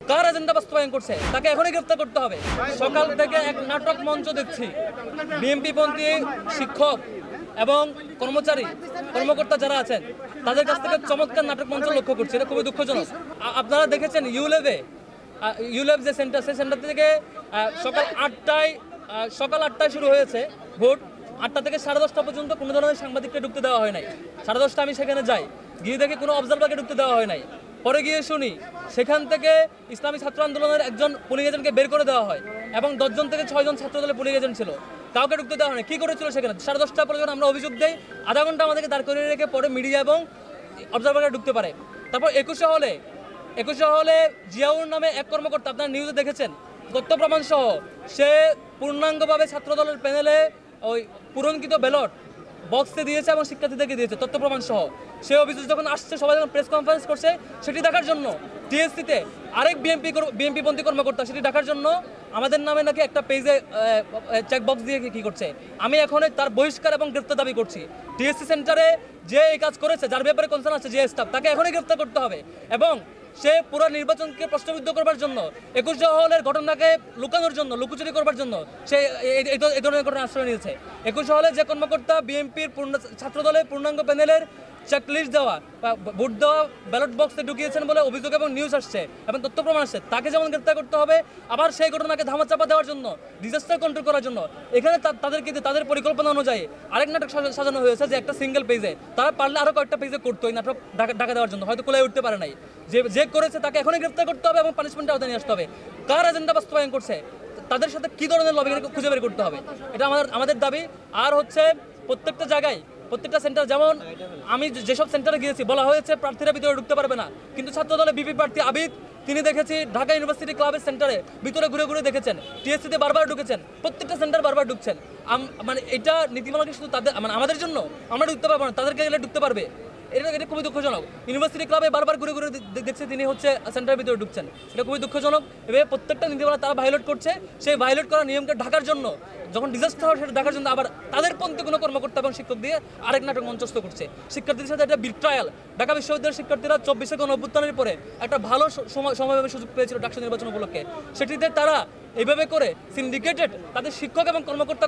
কার agenda বাস্তবায়ন করছে তাকে এখনই গ্রেফতার করতে হবে। সকাল থেকে এক নাটক মঞ্চ দেখছি, বিএনপিপন্থী শিক্ষক এবং কর্মকর্তা যারা আছেন তাদের কাছ থেকে চমৎকার নাটক মঞ্চ লক্ষ্য করছি। এটা খুবই দুঃখজনক। আপনারা দেখেছেন ইউলেভ যে সেন্টার, সেই সেন্টার থেকে সকাল 8টায় শুরু হয়েছে ভোট। 8টা থেকে 10:30 পর্যন্ত কোনো ধরনের সাংবাদিককে ঢুকতে দেওয়া হয় নাই। 10:30 আমি সেখানে যাই, গিয়ে দেখি কোনো অবজারভারকে ঢুকতে দেওয়া হয় নাই। পরে গিয়ে শুনি সেখান থেকে ইসলামী ছাত্র আন্দোলনের একজন পুলিশ এজেন্টকে বের করে দেওয়া হয় এবং 10 জন থেকে 6 জন ছাত্র দলের পুলিশ এজেন্ট ছিল, কাউকে ঢুকতে দেওয়া হয় না। কী করেছিল সেখানে? 10:30 পর্যন্ত আমরা অভিযোগ দেই, আধা ঘন্টা আমাদেরকে দাঁড় করিয়ে রেখে পরে মিডিয়া এবং অবজারভাররা ঢুকতে পারে। তারপর 21 হলে জিয়াউর নামে এক কর্মকর্তা, আপনারা নিউজে দেখেছেন, তথ্য প্রমাণ সহ সে পূর্ণাঙ্গভাবে ছাত্র দলের প্যানেলে ওই পূরণকৃত ব্যালট বক্সে দিয়েছে এবং শিক্ষার্থীদেরকে দিয়েছে তথ্য প্রমাণ সহ। সে অভিযোগ যখন আসছে, সবাই যখন প্রেস কনফারেন্স করছে, সেটি দেখার জন্য টিএসসিতে আরেক বিএনপিপন্থী কর্মকর্তা সেটি দেখার জন্য আমাদের নামে নাকি একটা পেজে চেকবক্স দিয়ে কি করছে। আমি এখন তার বহিষ্কার এবং গ্রেফতার দাবি করছি। টিএসসি সেন্টারে যে এই কাজ করেছে, যার ব্যাপারে কনসার্ন আছে, যে স্টাফ, তাকে এখনই গ্রেফতার করতে হবে এবং সে পুরো নির্বাচনকে প্রশ্নবিদ্ধ করবার জন্য, 21 হলের ঘটনাকে লুকানোর জন্য, লুকোচুরি করবার জন্য সে এই ধরনের ঘটনা আশ্রয় নিয়েছে। 21 হলে যে কর্মকর্তা বিএনপির ছাত্র দলের পূর্ণাঙ্গ প্যানেলের চেকলিস্ট দেওয়া, ভোট দেওয়া ব্যালট বক্সে ঢুকিয়েছেন বলে অভিযোগ এবং নিউজ আসছে এবং তথ্য প্রমাণ আসছে, তাকে যেমন গ্রেফতার করতে হবে, আবার সেই ঘটনাকে ধামাচাপা দেওয়ার জন্য, ডিজাস্টার কন্ট্রোল করার জন্য এখানে তাদের পরিকল্পনা অনুযায়ী আরেক নাটক সাজানো হয়েছে যে একটা সিঙ্গেল পেজে, তারা পারলে আরও কয়েকটা পেজে করতো এই নাটক ঢাকা দেওয়ার জন্য, হয়তো কোলায় উঠতে পারে নাই। যে করেছে তাকে এখনই গ্রেফতার করতে হবে এবং পানিশমেন্টের আওতায় নিয়ে আসতে হবে। কার এজেন্ডা বাস্তবায়ন করছে, তাদের সাথে কী ধরনের লবি খুঁজে বের করতে হবে, এটা আমাদের দাবি। আর হচ্ছে প্রত্যেকটা জায়গায়, প্রত্যেকটা সেন্টার, যেমন আমি যেসব সেন্টারে গিয়েছি বলা হয়েছে প্রার্থীরা ভিতরে ঢুকতে পারবে না, কিন্তু ছাত্র দলের বিপি প্রার্থী আবিদ, তিনি দেখেছি ঢাকা ইউনিভার্সিটি ক্লাবের সেন্টারে ভিতরে ঘুরে দেখেছেন, টিএসসিতে বারবার ঢুকেছেন, প্রত্যেকটা সেন্টার বারবার ঢুকছেন। মানে এটা নীতিমালাকে শুধু তাদের, মানে আমাদের জন্য, আমরা ঢুকতে পারবো না, তাদেরকে গেলে ঢুকতে পারবে। এটা খুবই দুঃখজনক। ইউনিভার্সিটি ক্লাবে বারবার ঘুরে দেখছে তিনি হচ্ছে সেন্টারের ভিতরে ঢুকছেন, এটা খুবই দুঃখজনক। এভাবে প্রত্যেকটা নীতিমালা তারা ভায়োলেট করছে। সেই ভায়োলেট করা নিয়মকে ঢাকার জন্য, যখন ডিজাস্টার হয় সেটা দেখার জন্য আবার তাদের পন্থী কোনো কর্মকর্তা এবং শিক্ষক দিয়ে আরেক নাটক মঞ্চস্থ করছে। শিক্ষার্থীদের সাথে একটা বিট্রায়াল। ঢাকা বিশ্ববিদ্যালয়ের শিক্ষার্থীরা 24 গণ-অভ্যুত্থানের পরে একটা ভালো সময় সুযোগ পেয়েছিল ডাকসু নির্বাচন উপলক্ষে, সেটিতে তারা এইভাবে করে সিন্ডিকেটেড তাদের শিক্ষক এবং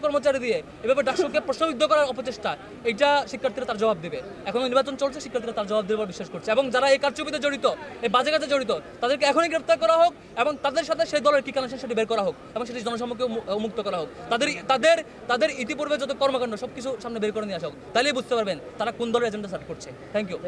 কর্মচারী দিয়ে এভাবে ডাকসুকে প্রশ্নবিদ্ধ করার অপচেষ্টা, এটা শিক্ষার্থীরা তার জবাব দেবে। এখন নির্বাচন চলছে, শিক্ষার্থীরা তার জবাব দেবার বিশ্বাস করছে এবং যারা এই কারচুপিতে জড়িত, এই বাজে কাজে জড়িত, তাদেরকে এখনই গ্রেফতার করা হোক এবং তাদের সাথে সেই দলের কি কানেকশন সেটি বের করা হোক এবং সেটি জনসম্মুখে মুক্ত করা হোক। তাদের ইতিপূর্বে যত কর্মকাণ্ড সবকিছু সামনে বের করে নিয়ে আসা হোক, তাহলেই বুঝতে পারবেন তারা কোন দলের এজেন্ডা সার্ভ করছে। Thank you.